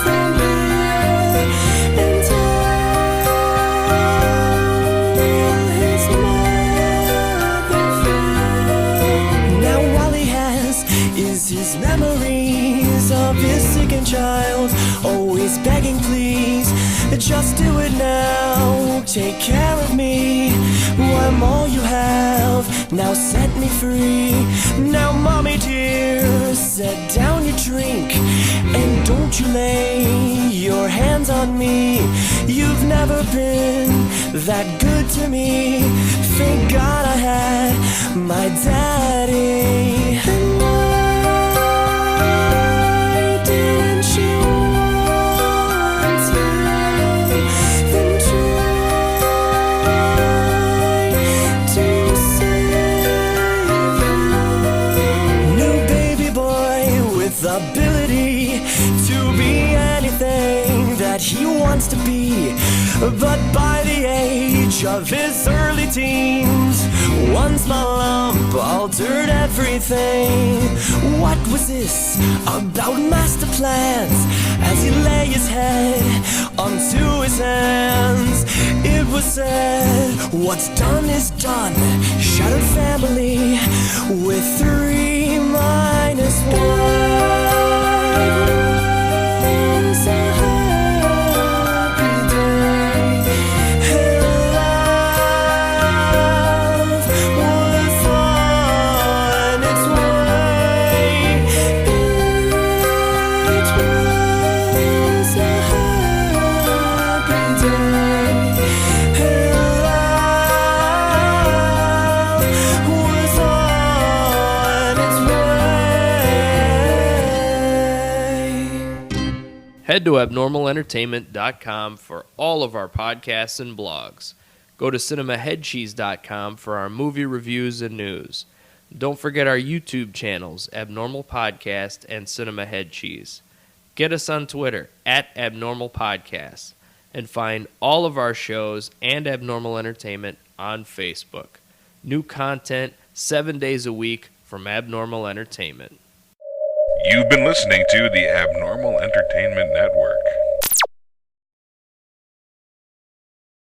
from here in time. he's begging, please, just do it now. Take care of me, I'm all you have. Now set me free. Now, mommy dear, set down your drink, and don't you lay your hands on me. You've never been that good to me. Thank God I had my daddy. And why didn't you want him? Then try to save him. No baby boy with ability to be anything that he wants to be, but by the age of his early teens, one small lump altered everything. What was this about master plans? As he lay his head onto his hands, it was said, what's done is done. Shattered family with 3 minus 1. Head to abnormalentertainment.com for all of our podcasts and blogs. Go to cinemaheadcheese.com for our movie reviews and news. Don't forget our YouTube channels, Abnormal Podcast and Cinema Head Cheese. Get us on Twitter, @AbnormalPodcast, and find all of our shows and Abnormal Entertainment on Facebook. New content 7 days a week from Abnormal Entertainment. You've been listening to the Abnormal Entertainment Network.